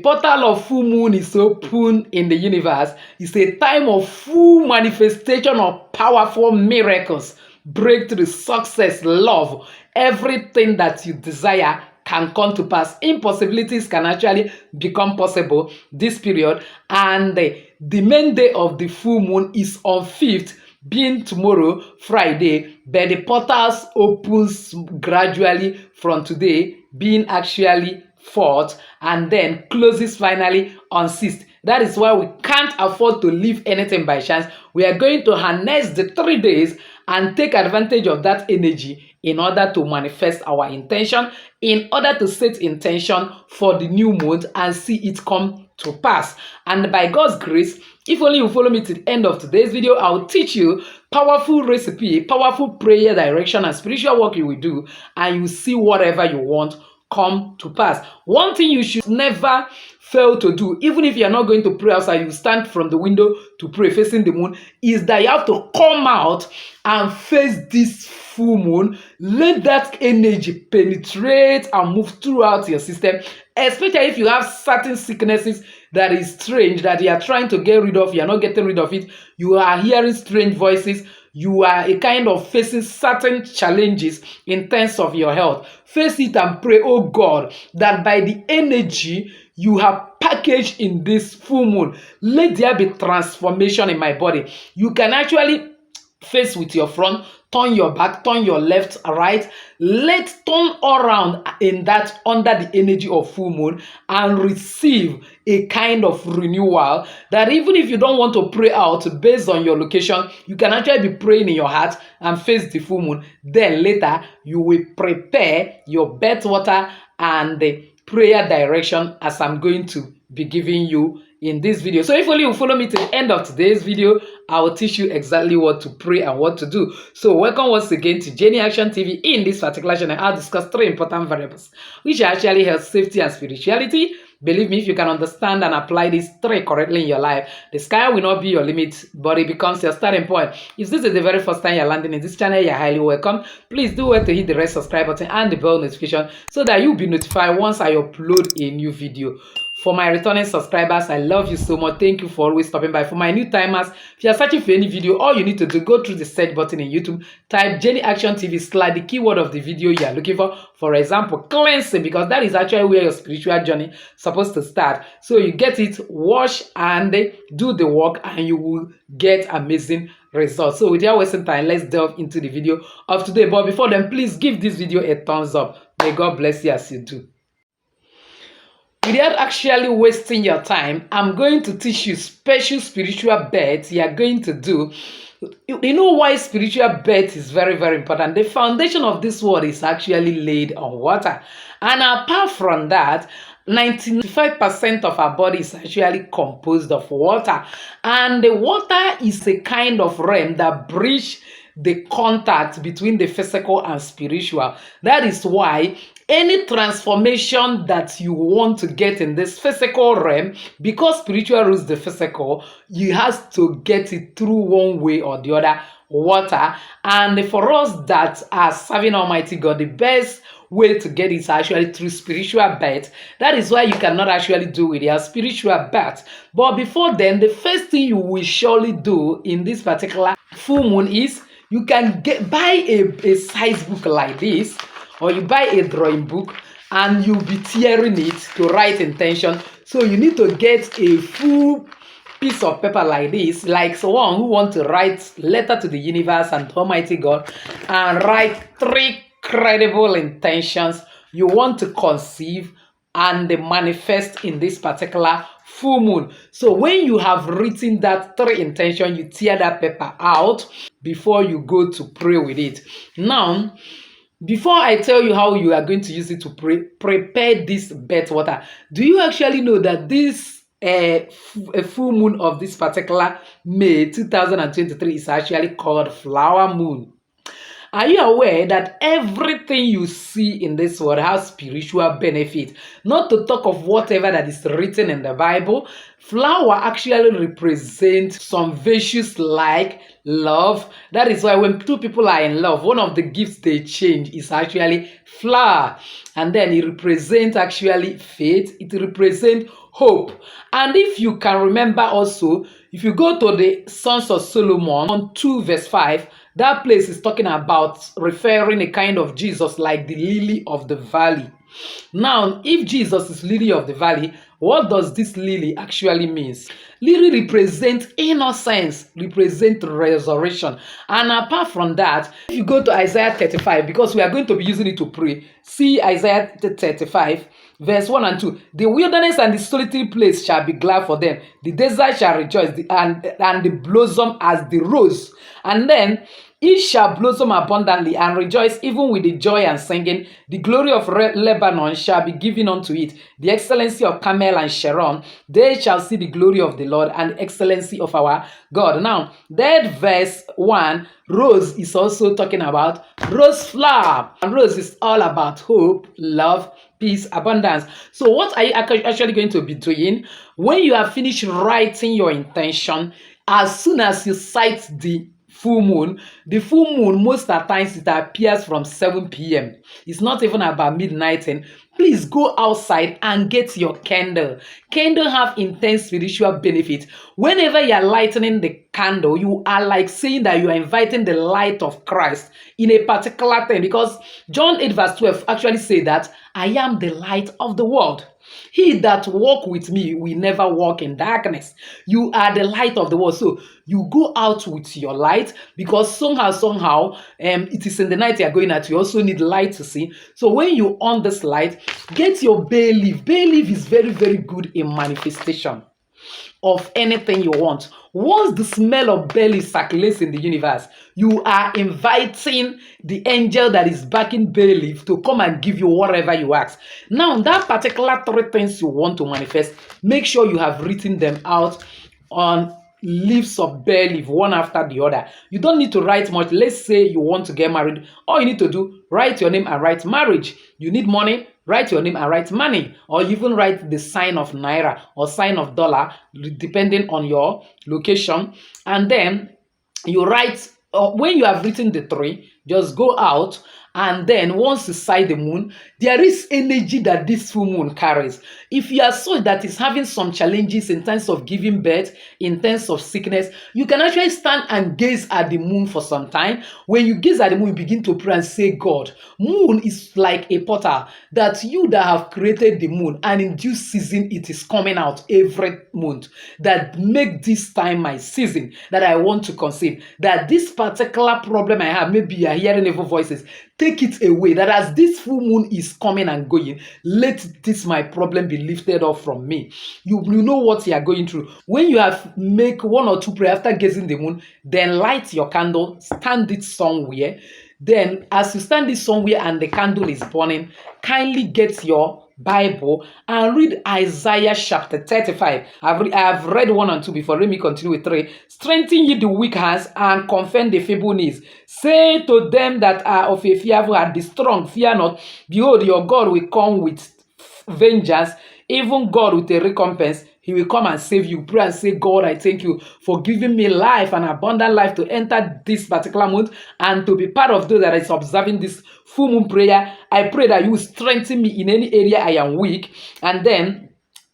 portal of full moon is open in the universe. It's a time of full manifestation of powerful miracles, breakthrough, success, love. Everything that you desire can come to pass. Impossibilities can actually become possible this period. And the main day of the full moon is on 5th, being tomorrow, Friday, but the portals opens gradually from today, being actually 4th, and then closes finally on 6th. That is why we can't afford to leave anything by chance. We are going to harness the 3 days and take advantage of that energy in order to manifest our intention, in order to set intention for the new month and see it come to pass. And by God's grace, if only you follow me to the end of today's video, I'll teach you powerful recipe, powerful prayer direction and spiritual work you will do, and you see whatever you want come to pass. One thing you should never fail to do, even if you're not going to pray outside, you stand from the window to pray facing the moon, is that you have to come out and face this full moon. Let that energy penetrate and move throughout your system, especially if you have certain sicknesses that is strange that you are trying to get rid of, you are not getting rid of it, you are hearing strange voices, you are a kind of facing certain challenges in terms of your health. Face it and pray, oh God, that by the energy you have packaged in this full moon, let there be transformation in my body. You can actually face with your front, turn your back, turn your left, right. Let's turn around in that under the energy of full moon and receive a kind of renewal that even if you don't want to pray out based on your location, you can actually be praying in your heart and face the full moon. Then later you will prepare your birth water and the prayer direction as I'm going to be giving you in this video. So if only you follow me to the end of today's video, I will teach you exactly what to pray and what to do. So welcome once again to Jenny Action TV. In this particular channel, I'll discuss 3 important variables which are actually health, safety, and spirituality. Believe me, if you can understand and apply these 3 correctly in your life, the sky will not be your limit, but it becomes your starting point. If this is the very first time you're landing in this channel, you're highly welcome. Please do well to hit the red subscribe button and the bell notification so that you'll be notified once I upload a new video. For my returning subscribers, I love you so much. Thank you for always stopping by. For my new timers, if you are searching for any video, all you need to do, go through the search button in YouTube, type Jenny Action TV, slide the keyword of the video you are looking for. For example, cleansing, because that is actually where your spiritual journey is supposed to start. So you get it, wash and do the work, and you will get amazing results. So without wasting time, let's delve into the video of today. But before then, please give this video a thumbs up. May God bless you as you do. Without actually wasting your time, I'm going to teach you special spiritual bets you are going to do. You know why spiritual bet is very, very important? The foundation of this world is actually laid on water. And apart from that, 95% of our body is actually composed of water. And the water is a kind of realm that bridges the contact between the physical and spiritual. That is why any transformation that you want to get in this physical realm, because spiritual rules the physical, you have to get it through one way or the other, water. And for us that are serving Almighty God, the best way to get it is actually through spiritual birth. That is why you cannot actually do with your spiritual birth. But before then, the first thing you will surely do in this particular full moon is you can buy a size book like this, or you buy a drawing book and you'll be tearing it to write intention. So you need to get a full piece of paper like this, like someone who wants to write letter to the universe and Almighty God, and write 3 credible intentions you want to conceive and manifest in this particular full moon. So when you have written that 3 intentions, you tear that paper out before you go to pray with it. Now, before I tell you how you are going to use it to pray, prepare this birth water. Do you actually know that this a full moon of this particular May 2023 is actually called flower moon? Are you aware that everything you see in this world has spiritual benefit? Not to talk of whatever that is written in the Bible. Flower actually represents some virtues like love. That is why when two people are in love, one of the gifts they change is actually flower. And then it represents actually faith. It represents hope. And if you can remember also, if you go to the Sons of Solomon on 2 verse 5, that place is talking about referring a kind of Jesus like the lily of the valley. Now, if Jesus is lily of the valley, what does this lily actually means? Lily represents innocence, represents resurrection. And apart from that, if you go to Isaiah 35, because we are going to be using it to pray, see Isaiah 35, verse 1 and 2. The wilderness and the solitary place shall be glad for them. The desert shall rejoice and the blossom as the rose. And then it shall blossom abundantly and rejoice even with the joy and singing. The glory of Lebanon shall be given unto it. The excellency of Carmel and Sharon. They shall see the glory of the Lord and the excellency of our God. Now, that verse 1, rose is also talking about rose flower. And rose is all about hope, love, peace, abundance. So what are you actually going to be doing? When you have finished writing your intention, as soon as you sight the full moon most of the times it appears from 7 p.m. It's not even about midnight. And please go outside and get your candle. Candle have intense spiritual benefit. Whenever you are lighting the candle, you are like saying that you are inviting the light of Christ in a particular thing, because John 8 verse 12 actually say that I am the light of the world. He that walk with me will never walk in darkness. You are the light of the world. So you go out with your light, because somehow, it is in the night you are going out. You also need light to see. So when you on this light, get your bay leaf. Bay leaf is very, very good in manifestation of anything you want. Once the smell of belly circulates in the universe, you are inviting the angel that is backing bay leaf to come and give you whatever you ask. Now, that particular 3 things you want to manifest, make sure you have written them out on leaves of bay leaf, one after the other. You don't need to write much. Let's say you want to get married. All you need to do, write your name and write marriage. You need money, write your name and write money, or even write the sign of naira or sign of dollar, depending on your location. And then you write, when you have written the 3, just go out, and then once you sight the moon, there is energy that this full moon carries. If you are someone that is having some challenges in terms of giving birth, in terms of sickness, you can actually stand and gaze at the moon for some time. When you gaze at the moon, you begin to pray and say, God, moon is like a portal that you that have created the moon, and in due season it is coming out every month, that make this time my season that I want to conceive, that this particular problem I have, maybe you are hearing evil voices, take it away, that as this full moon is coming and going, let this my problem be lifted off from me. You know what you are going through. When you have make 1 or 2 prayers after gazing the moon, then light your candle, stand it somewhere. Then as you stand it somewhere and the candle is burning, kindly get your Bible and read Isaiah chapter 35. I have read 1 and 2 before. Let me continue with 3. Strengthen ye the weak hands and confirm the feeble knees. Say to them that are of a fearful heart, be strong, fear not. Behold, your God will come with vengeance, even God with a recompense. He will come and save you. Pray and say, God, I thank you for giving me life, an abundant life, to enter this particular month and to be part of those that is observing this full moon prayer. I pray that you will strengthen me in any area I am weak, and then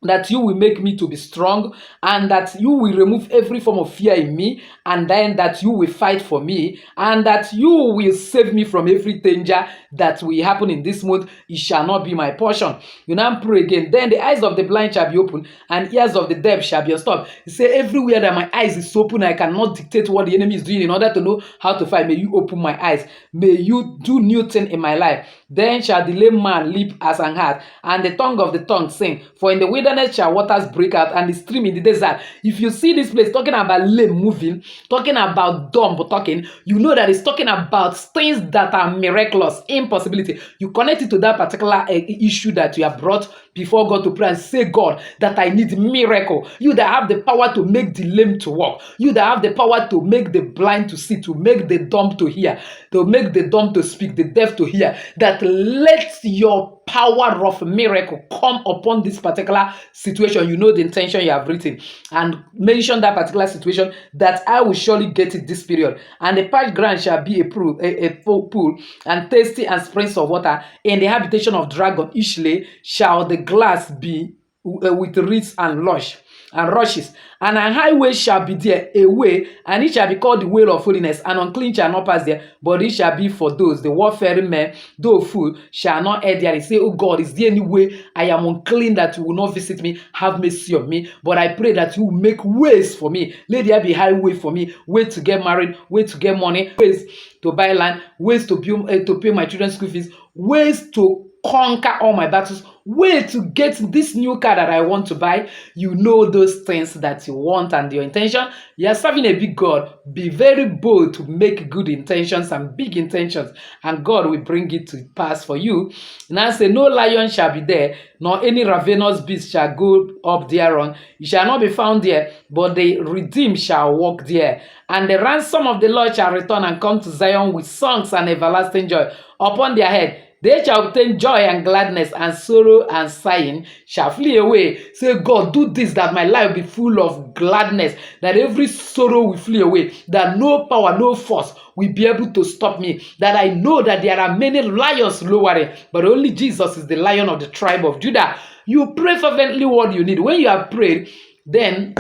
that you will make me to be strong, and that you will remove every form of fear in me, and then that you will fight for me, and that you will save me from every danger that will happen in this month. It shall not be my portion. You now pray again. Then the eyes of the blind shall be open, and ears of the deaf shall be unstopped. You say, everywhere that my eyes is open, I cannot dictate what the enemy is doing in order to know how to fight. May you open my eyes. May you do new thing in my life. Then shall the lame man leap as an hart, and the tongue of the tongue sing. For in the wilderness shall waters break out, and the stream in the desert. If you see this place talking about lame moving, talking about dumb talking, you know that it's talking about things that are miraculous, impossibility. You connect it to that particular issue that you have brought before God to pray and say, God, that I need miracle. You that have the power to make the lame to walk. You that have the power to make the blind to see, to make the dumb to hear, to make the dumb to speak, the deaf to hear. That let your power of miracle come upon this particular situation. You know the intention you have written, and mention that particular situation, that I will surely get it this period. And the parched ground shall be a pool, and thirsty and springs of water. In the habitation of dragon Ishle shall the glass be with reeds and rushes, and an highway shall be there, a way, and it shall be called the way of holiness, and unclean shall not pass there, but it shall be for those, the warfaring men, though full, shall not err there. They say, oh God, is there any way I am unclean that you will not visit me? Have mercy on me. But I pray that you will make ways for me. Let there be highway for me, way to get married, way to get money, ways to buy land, ways to pay my children's school fees, ways to conquer all my battles, way to get this new car that I want to buy. You know those things that you want and your intention. You are serving a big God. Be very bold to make good intentions and big intentions, and God will bring it to pass for you. Now say, no lion shall be there, nor any ravenous beast shall go up thereon. You shall not be found there, but the redeemed shall walk there. And the ransom of the Lord shall return and come to Zion with songs and everlasting joy upon their head. They shall obtain joy and gladness, and sorrow and sighing shall flee away. Say, God, do this, that my life be full of gladness, that every sorrow will flee away, that no power, no force will be able to stop me, that I know that there are many lions lowering, but only Jesus is the lion of the tribe of Judah. You pray fervently what you need. When you have prayed, then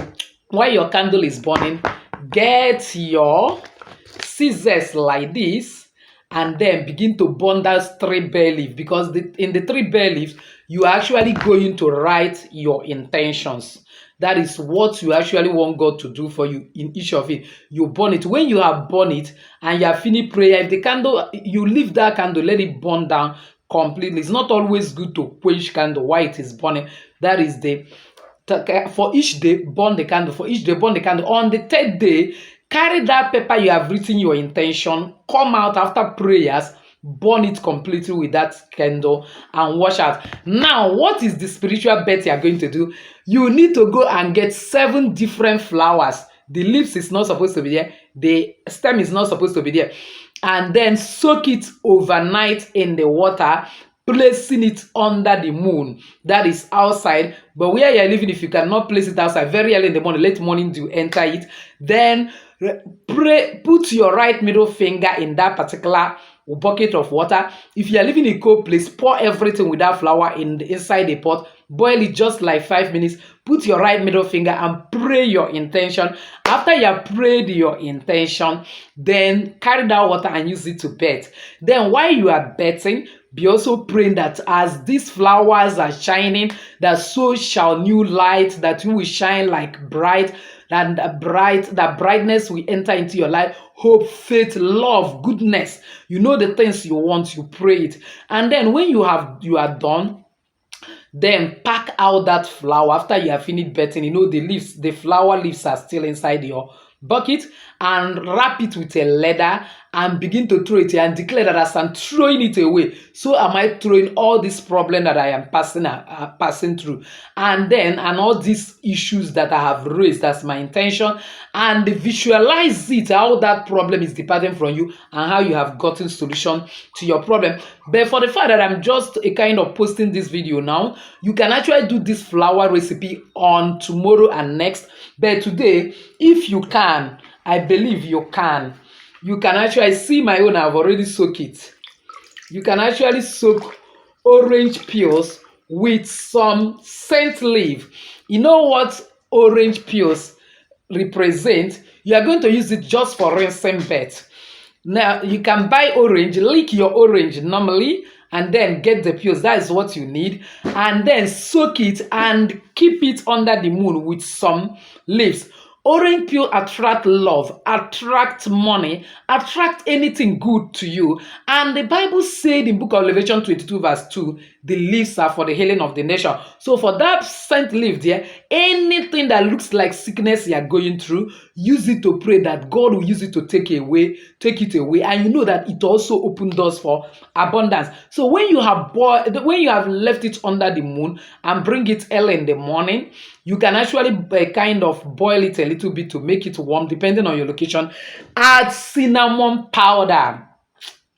while your candle is burning, get your scissors like this, and then begin to burn that 3 bay leaf, because in the 3 bay leaves, you are actually going to write your intentions. That is what you actually want God to do for you in each of it. You burn it. When you have burned it and you have finished prayer, if the candle, you leave that candle, let it burn down completely. It's not always good to quench candle while it is burning. That is for each day, burn the candle. For each day, burn the candle. On the 3rd day, carry that paper you have written your intention, come out after prayers, burn it completely with that candle, and wash out. Now, what is the spiritual bet you are going to do? You need to go and get 7 different flowers. The leaves is not supposed to be there. The stem is not supposed to be there. And then soak it overnight in the water, placing it under the moon. That is outside. But where you're living, if you cannot place it outside, very early in the morning, late morning dew enter it. Then put your right middle finger in that particular bucket of water. If you are living in a cold place, pour everything with that flour inside the pot. Boil it just like 5 minutes. Put your right middle finger and pray your intention. After you have prayed your intention, then carry that water and use it to bet. Then while you are betting, be also praying that as these flowers are shining, that so shall new light, that you will shine like bright, and that brightness will enter into your life. Hope, faith, love, goodness. You know the things you want, you pray it. And then when you are done, then pack out that flower after you have finished betting. You know the flower leaves are still inside your bucket, and wrap it with a leather and begin to throw it and declare that as I'm throwing it away, so am I throwing all this problem that I am passing through, and all these issues that I have raised. That's my intention, and visualize it, how that problem is departing from you and how you have gotten solution to your problem. But for the fact that I'm just a kind of posting this video now, you can actually do this flower recipe on tomorrow and next. But today, if you can, I believe you can actually see my own. I've already soaked it. You can actually soak orange peels with some scent leaf. You know what orange peels represent? You are going to use it just for rinsing bed. Now, you can buy orange, lick your orange normally, and then get the peels. That is what you need. And then soak it and keep it under the moon with some leaves. Orange peel attract love, attract money, attract anything good to you. And the Bible said in book of Revelation 22 verse 2, The leaves are for the healing of the nation. So for that scent leaf there, anything that looks like sickness you are going through, use it to pray that God will use it to take it away, and you know that it also opens doors for abundance. So when you have left it under the moon and bring it early in the morning, you can actually kind of boil it a little bit to make it warm, depending on your location. Add cinnamon powder.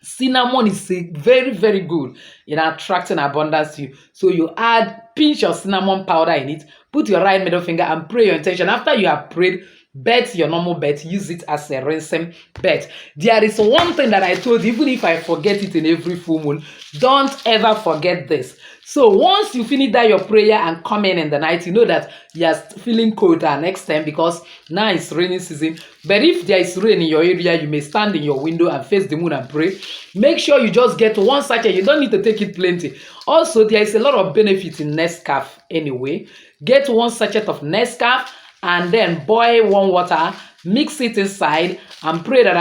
Cinnamon is very, very good in attracting abundance to you. So you add pinch of cinnamon powder in it, put your right middle finger and pray your intention. After you have prayed, bet your normal bet, use it as a ransom bet. There is one thing that I told you, even if I forget it in every full moon, don't ever forget this. So once you finish that your prayer and come in the night, you know that you are feeling cold next time, because now it's raining season. But if there is rain in your area, you may stand in your window and face the moon and pray. Make sure you just get one sachet. You don't need to take it plenty. Also, there is a lot of benefit in Nescafe anyway. Get one sachet of Nescafe and then boil warm water, mix it inside, and pray that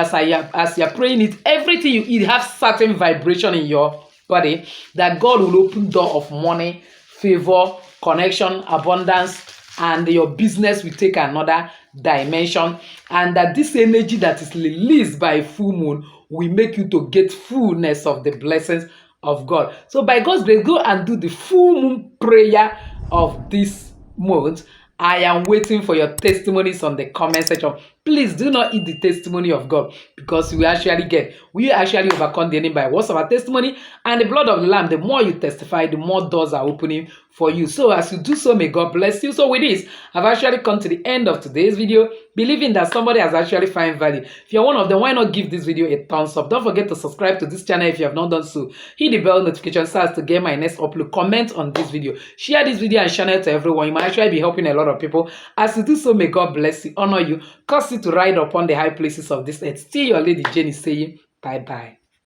as you're praying it, everything you eat has certain vibration in your body, that God will open door of money, favor, connection, abundance, and your business will take another dimension, and that this energy that is released by full moon will make you to get fullness of the blessings of God. So by God's grace, go and do the full moon prayer of this month. I am waiting for your testimonies on the comment section. Please do not eat the testimony of God, because we actually overcome the enemy by words of our testimony and the blood of the Lamb. The more you testify, the more doors are opening for you. So as you do so, may God bless you. So with this, I've actually come to the end of today's video, believing that somebody has actually found value. If you're one of them, why not give this video a thumbs up? Don't forget to subscribe to this channel if you have not done so. Hit the bell notification so as to get my next upload. Comment on this video. Share this video and channel to everyone. You might actually be helping a lot of people. As you do so, may God bless you, honor you, cause you to ride upon the high places of this earth. Still your lady Jenny saying bye-bye.